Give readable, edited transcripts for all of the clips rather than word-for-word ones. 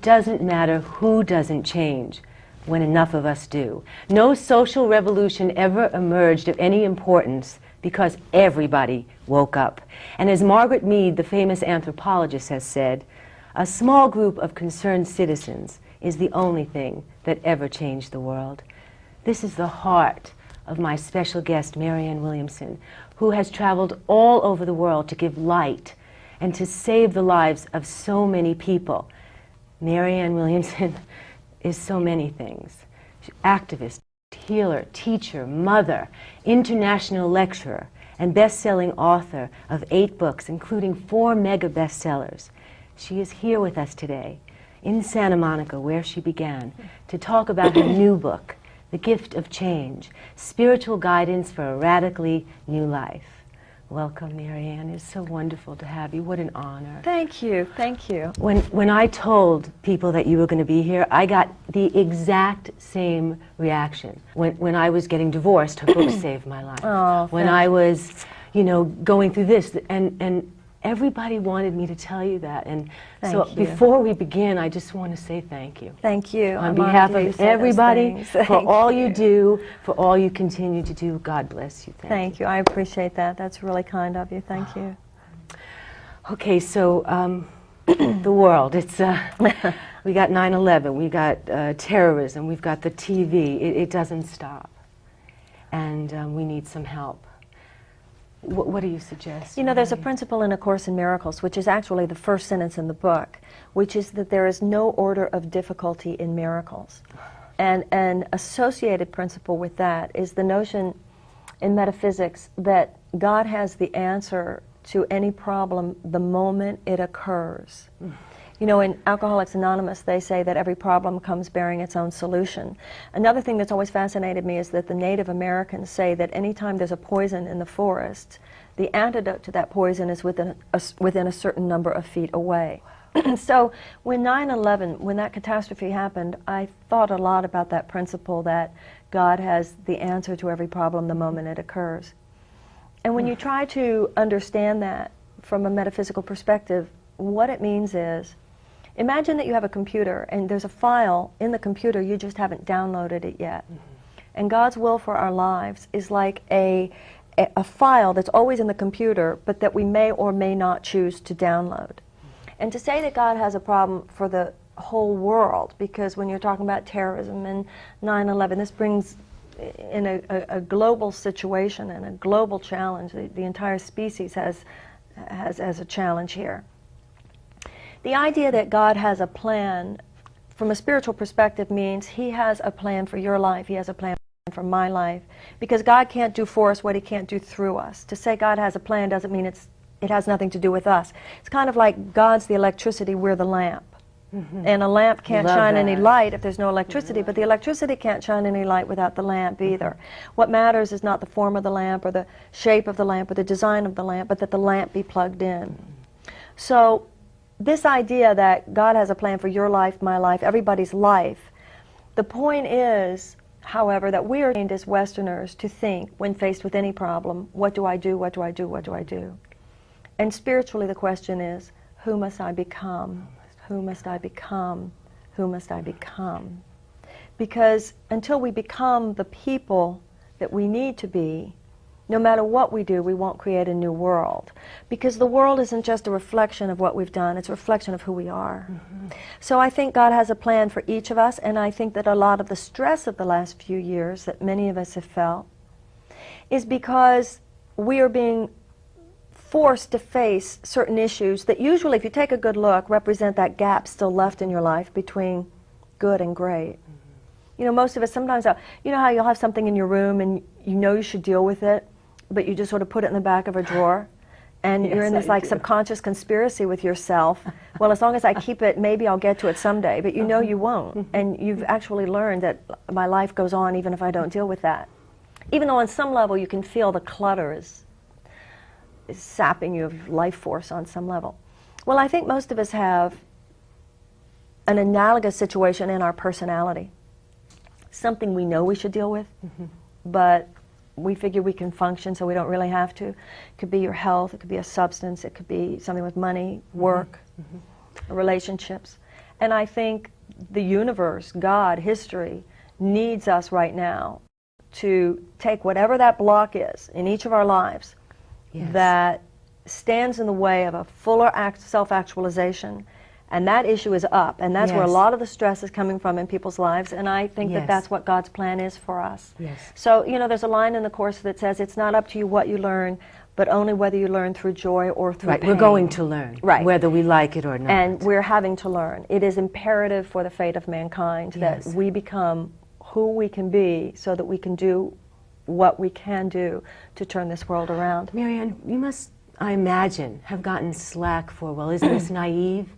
doesn't matter who doesn't change when enough of us do. No social revolution ever emerged of any importance because everybody woke up. And as Margaret Mead, the famous anthropologist, has said, a small group of concerned citizens is the only thing that ever changed the world. This is the heart of my special guest, Marianne Williamson, who has traveled all over the world to give light and to save the lives of so many people. Marianne Williamson is so many things. Activist, healer, teacher, mother, international lecturer, and best-selling author of 8 books, including 4 mega bestsellers. She is here with us today in Santa Monica, where she began, to talk about her new book, The Gift of Change, Spiritual Guidance for a Radically New Life. Welcome, Marianne. It's so wonderful to have you. What an honor. Thank you. Thank you. When I told people that you were going to be here, I got the exact same reaction. When I was getting divorced, her book saved my life. Oh, when I was, going through this, and everybody wanted me to tell you that. And so before we begin, I just want to say thank you. Thank you. On behalf of everybody, for all you do, for all you continue to do. God bless you. Thank you. I appreciate that. That's really kind of you. Thank you. Okay, so the world, it's we got 9/11, we got terrorism, we've got the TV. It doesn't stop, and we need some help. What do you suggest? There's a principle in A Course in Miracles, which is actually the first sentence in the book, which is that there is no order of difficulty in miracles. And an associated principle with that is the notion in metaphysics that God has the answer to any problem the moment it occurs. In Alcoholics Anonymous, they say that every problem comes bearing its own solution. Another thing that's always fascinated me is that the Native Americans say that anytime there's a poison in the forest, the antidote to that poison is within a certain number of feet away. So when 9/11, when that catastrophe happened, I thought a lot about that principle that God has the answer to every problem the moment it occurs. And when you try to understand that from a metaphysical perspective, what it means is, imagine that you have a computer and there's a file in the computer, you just haven't downloaded it yet. And God's will for our lives is like a file that's always in the computer, but that we may or may not choose to download. And to say that God has a problem for the whole world, because when you're talking about terrorism and 9/11, this brings in a global situation and a global challenge. The entire species has a challenge here. The idea that God has a plan from a spiritual perspective means He has a plan for your life, He has a plan for my life, because God can't do for us what He can't do through us. To say God has a plan doesn't mean it has nothing to do with us. It's kind of like God's the electricity, we're the lamp. And a lamp can't shine any light if there's no electricity, but the electricity can't shine any light without the lamp either. What matters is not the form of the lamp or the shape of the lamp or the design of the lamp, but that the lamp be plugged in. So this idea that God has a plan for your life, my life, everybody's life, the point is, however, that we are trained as Westerners to think, when faced with any problem, what do I do, what do I do, what do I do? And spiritually the question is, who must I become? Who must I become? Who must I become? Because until we become the people that we need to be, no matter what we do, we won't create a new world. Because the world isn't just a reflection of what we've done, it's a reflection of who we are. So I think God has a plan for each of us, and I think that a lot of the stress of the last few years that many of us have felt is because we are being forced to face certain issues that usually, if you take a good look, represent that gap still left in your life between good and great. Most of us sometimes, how you'll have something in your room and you should deal with it, but you just sort of put it in the back of a drawer, and you're in this subconscious conspiracy with yourself. Well, as long as I keep it, maybe I'll get to it someday, but you won't. And you've actually learned that my life goes on even if I don't deal with that. Even though on some level you can feel the clutter is sapping you of life force on some level. Well, I think most of us have an analogous situation in our personality. Something we know we should deal with, but we figure we can function so we don't really have to. It could be your health, it could be a substance, it could be something with money, work, relationships. And I think the universe, God, history, needs us right now to take whatever that block is in each of our lives that stands in the way of a fuller self-actualization, and that issue is up, and that's where a lot of the stress is coming from in people's lives, and I think that that's what God's plan is for us. So, you know, there's a line in the Course that says, it's not up to you what you learn, but only whether you learn through joy or through pain. We're going to learn, whether we like it or not. And we're having to learn. It is imperative for the fate of mankind that we become who we can be so that we can do what we can do to turn this world around. Marianne, you must, I imagine, have gotten slack for, well, isn't this naive?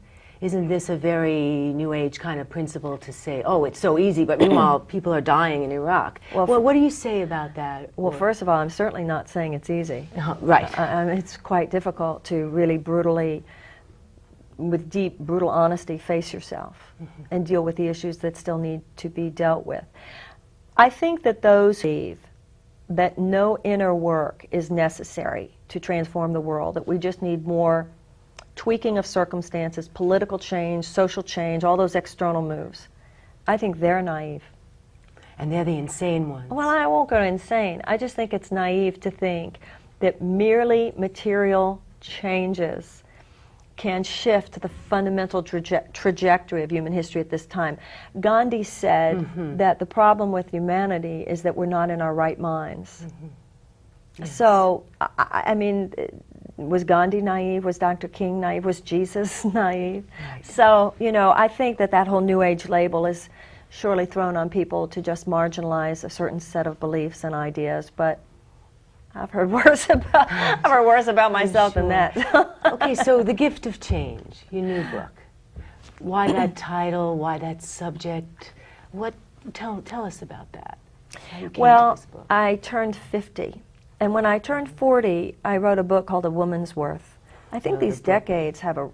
Isn't this a very New Age kind of principle to say, oh, it's so easy, but meanwhile, people are dying in Iraq? Well, what do you say about that? Well, first of all, I'm certainly not saying it's easy. Right. It's quite difficult to really brutally, with deep, brutal honesty, face yourself and deal with the issues that still need to be dealt with. I think that those who believe that no inner work is necessary to transform the world, that we just need more tweaking of circumstances, political change, social change, all those external moves, I think they're naive. And they're the insane ones. Well, I won't go insane. I just think it's naive to think that merely material changes can shift the fundamental trajectory of human history at this time. Gandhi said that the problem with humanity is that we're not in our right minds. So, I mean, was Gandhi naive? Was Dr. King naive? Was Jesus naive? So, you know, I think that that whole New Age label is surely thrown on people to just marginalize a certain set of beliefs and ideas, but I've heard worse about myself than that. Okay, so The Gift of Change, your new book. Why that title? Why that subject? Tell us about that. How you came to this book. I turned 50, and when I turned 40, I wrote a book called A Woman's Worth. I think these decades have a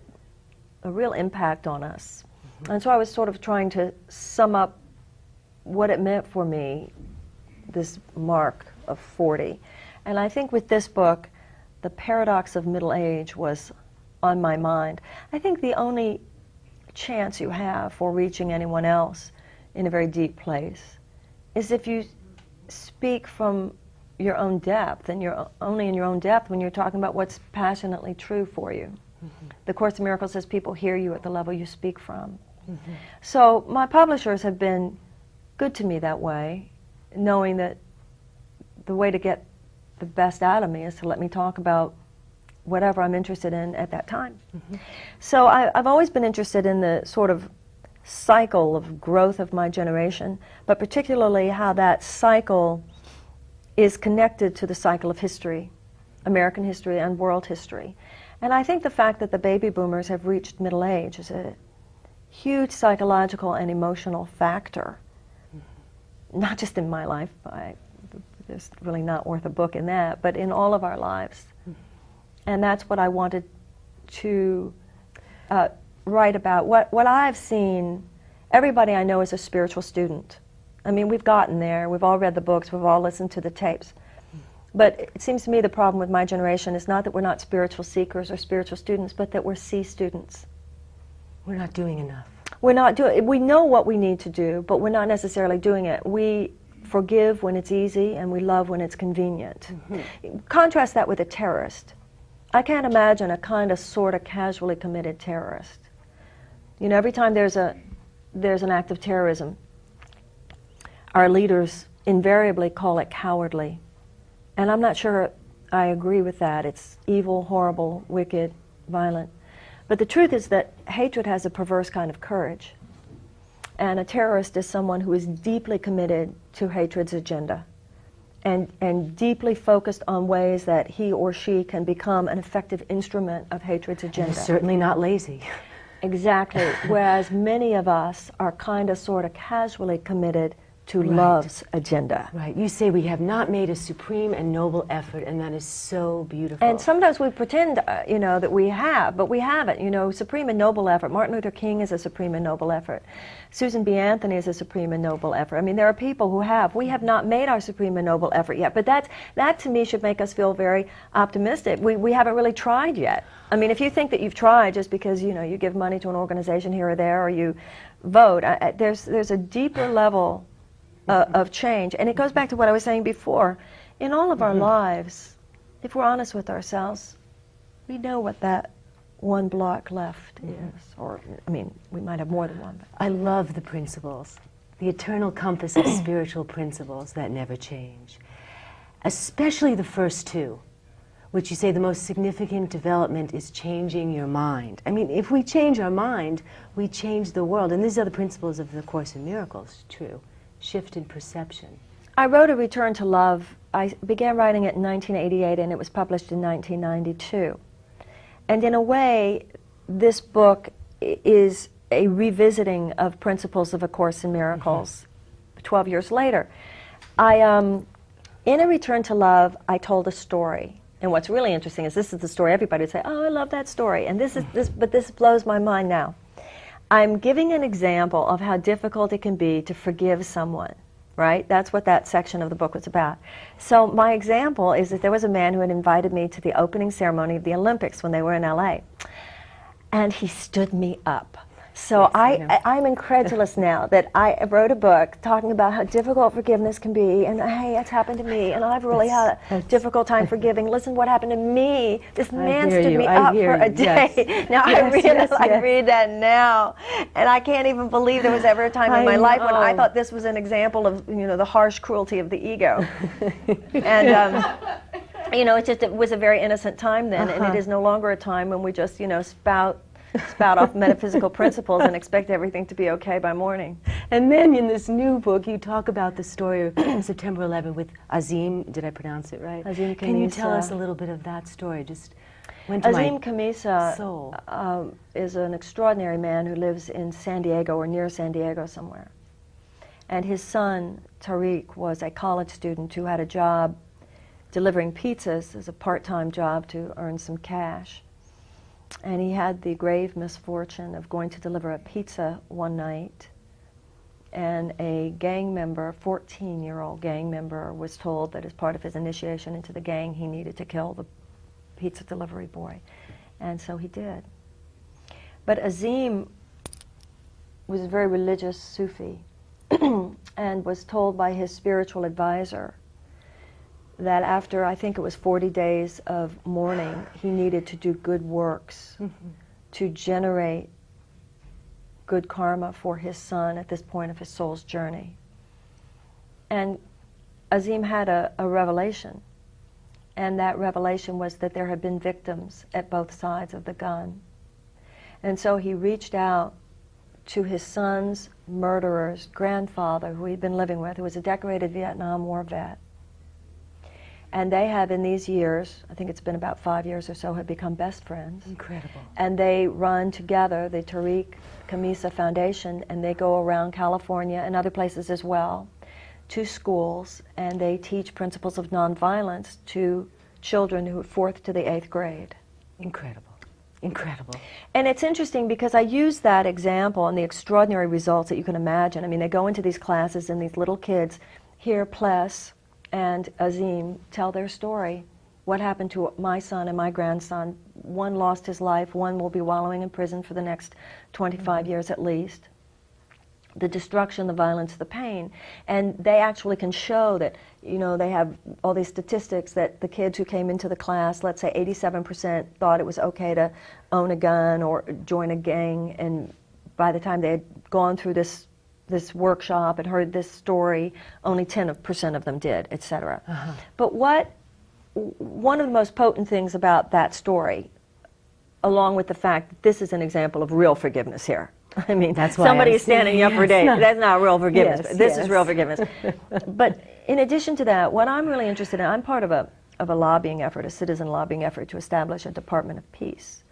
real impact on us, and so I was sort of trying to sum up what it meant for me, this mark of 40. And I think with this book, the paradox of middle age was on my mind. I think the only chance you have for reaching anyone else in a very deep place is if you speak from your own depth, and you're only in your own depth when you're talking about what's passionately true for you. The Course in Miracles says people hear you at the level you speak from. So my publishers have been good to me that way, knowing that the way to get the best out of me is to let me talk about whatever I'm interested in at that time. So I've always been interested in the sort of cycle of growth of my generation, but particularly how that cycle is connected to the cycle of history, American history and world history. And I think the fact that the baby boomers have reached middle age is a huge psychological and emotional factor, not just in my life. There's really not worth a book in that, but in all of our lives. And that's what I wanted to write about. What I've seen, everybody I know is a spiritual student. I mean, we've gotten there, we've all read the books, we've all listened to the tapes. But it seems to me the problem with my generation is not that we're not spiritual seekers or spiritual students, but that we're C students. We're not doing enough. We know what we need to do, but we're not necessarily doing it. We forgive when it's easy, and we love when it's convenient. Contrast that with a terrorist. I can't imagine a kind of sort of casually committed terrorist. You know, every time there's an act of terrorism, our leaders invariably call it cowardly. And I'm not sure I agree with that. It's evil, horrible, wicked, violent. But the truth is that hatred has a perverse kind of courage. And a terrorist is someone who is deeply committed to hatred's agenda and deeply focused on ways that he or she can become an effective instrument of hatred's agenda. And certainly not lazy. Exactly. Whereas many of us are kind of sort of casually committed to Right. love's agenda. Right. You say we have not made a supreme and noble effort, and that is so beautiful. And sometimes we pretend, that we have, but we haven't. Supreme and noble effort. Martin Luther King is a supreme and noble effort. Susan B. Anthony is a supreme and noble effort. I mean, there are people who have. We have not made our supreme and noble effort yet, but that to me should make us feel very optimistic. We haven't really tried yet. I mean, if you think that you've tried just because, you give money to an organization here or there, or you vote, there's a deeper level of change. And it goes back to what I was saying before. In all of our lives, if we're honest with ourselves, we know what that one block left is. Or, we might have more than one. But I love the principles, the eternal compass of spiritual principles that never change. Especially the first two, which you say the most significant development is changing your mind. I mean, if we change our mind, we change the world. And these are the principles of the Course in Miracles, true. Shift in perception. I wrote A Return to Love. I began writing it in 1988, and it was published in 1992. And in a way, this book is a revisiting of principles of A Course in Miracles 12 years later. In A Return to Love, I told a story. And what's really interesting is this is the story everybody would say, oh, I love that story. And but this blows my mind now. I'm giving an example of how difficult it can be to forgive someone, right? That's what that section of the book was about. So my example is that there was a man who had invited me to the opening ceremony of the Olympics when they were in LA. And he stood me up. So Yes, I'm incredulous now that I wrote a book talking about how difficult forgiveness can be, and hey, it's happened to me, and I've really had a difficult time forgiving. Listen what happened to me. This man stood me up for a day. Yes. Now Yes, I read that now, and I can't even believe there was ever a time in my life when I thought this was an example of the harsh cruelty of the ego. And it was a very innocent time then, and it is no longer a time when we just spout off metaphysical principles and expect everything to be okay by morning. And then in this new book, you talk about the story of September 11 with Azim. Did I pronounce it right? Azim Can you tell Khamisa. us a little bit of that story? Just went to Azim my Khamisa soul. is an extraordinary man who lives in San Diego or near San Diego somewhere. And his son, Tariq, was a college student who had a job delivering pizzas as a part-time job to earn some cash. And he had the grave misfortune of going to deliver a pizza one night, and a gang member, 14-year-old gang member, was told that as part of his initiation into the gang, he needed to kill the pizza delivery boy. And so he did. But Azim was a very religious Sufi and was told by his spiritual advisor that after, I think it was 40 days of mourning, he needed to do good works to generate good karma for his son at this point of his soul's journey. And Azim had a revelation, and that revelation was that there had been victims at both sides of the gun. And so he reached out to his son's murderer's grandfather, who he'd been living with, who was a decorated Vietnam War vet. And they have, in these years, I think it's been about 5 years or so, have become best friends. Incredible. And they run together the Tariq Khamisa Foundation, and they go around California and other places as well to schools, and they teach principles of nonviolence to children who are 4th to the 8th grade. Incredible. Incredible. And it's interesting because I use that example and the extraordinary results that you can imagine. I mean, they go into these classes and these little kids hear Ples and Azim tell their story. What happened to my son and my grandson? One lost his life, one will be wallowing in prison for the next 25 years at least. The destruction, the violence, the pain. And they actually can show that, they have all these statistics that the kids who came into the class, let's say 87% thought it was okay to own a gun or join a gang, and by the time they had gone through this workshop and heard this story, only 10% of them did, etc. But one of the most potent things about that story, along with the fact that this is an example of real forgiveness here. I mean, that's why somebody is standing you up for days. That's not real forgiveness. Yes, this is yes. real forgiveness. But in addition to that, what I'm really interested in, I'm part of a lobbying effort, a citizen lobbying effort to establish a Department of Peace.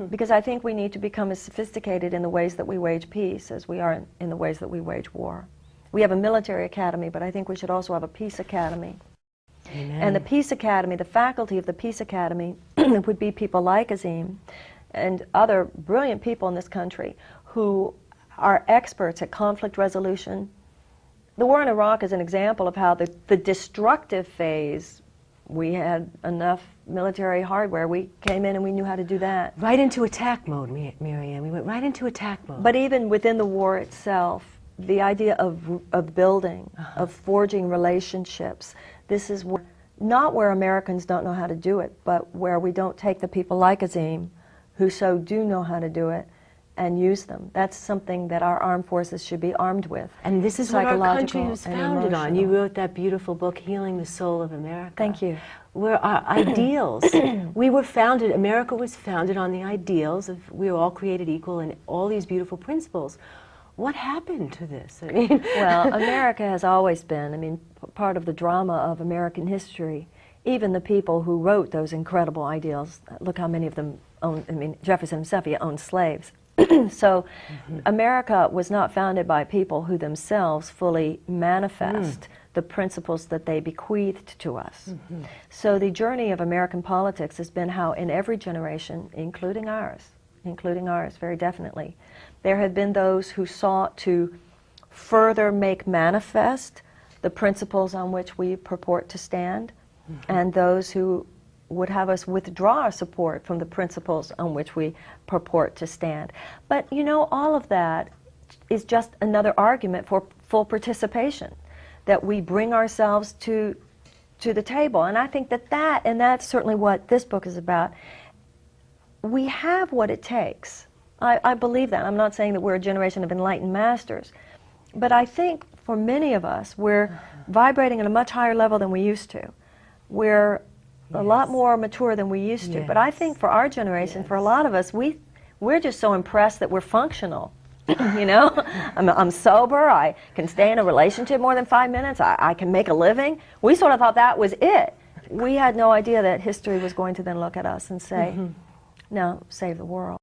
Because I think we need to become as sophisticated in the ways that we wage peace as we are in the ways that we wage war. We have a military academy, but I think we should also have a peace academy. Amen. And the Peace Academy, the faculty of the Peace Academy would be people like Azim and other brilliant people in this country who are experts at conflict resolution. The war in Iraq is an example of how the destructive phase, we had enough military hardware. We came in and we knew how to do that. Right into attack mode, Marianne. We went right into attack mode. But even within the war itself, the idea of building, of forging relationships, this is not where Americans don't know how to do it, but where we don't take the people like Azim, who so do know how to do it, and use them. That's something that our armed forces should be armed with. And this is what our country was founded on. You wrote that beautiful book, Healing the Soul of America. Thank you. Where our ideals, America was founded on the ideals of we were all created equal and all these beautiful principles. What happened to this? I mean, well, America has always been, part of the drama of American history. Even the people who wrote those incredible ideals, look how many of them owned, Jefferson himself, he owned slaves. So America was not founded by people who themselves fully manifest the principles that they bequeathed to us. So the journey of American politics has been how in every generation, including ours very definitely, there have been those who sought to further make manifest the principles on which we purport to stand, and those who would have us withdraw our support from the principles on which we purport to stand. But all of that is just another argument for full participation, that we bring ourselves to the table. And I think and that's certainly what this book is about. We have what it takes. I believe that. I'm not saying that we're a generation of enlightened masters, but I think for many of us, we're vibrating at a much higher level than we used to. We're a lot more mature than we used to. But I think for our generation, for a lot of us, we're just so impressed that we're functional. I'm sober, I can stay in a relationship more than 5 minutes, I can make a living. We sort of thought that was it. We had no idea that history was going to then look at us and say, no, save the world.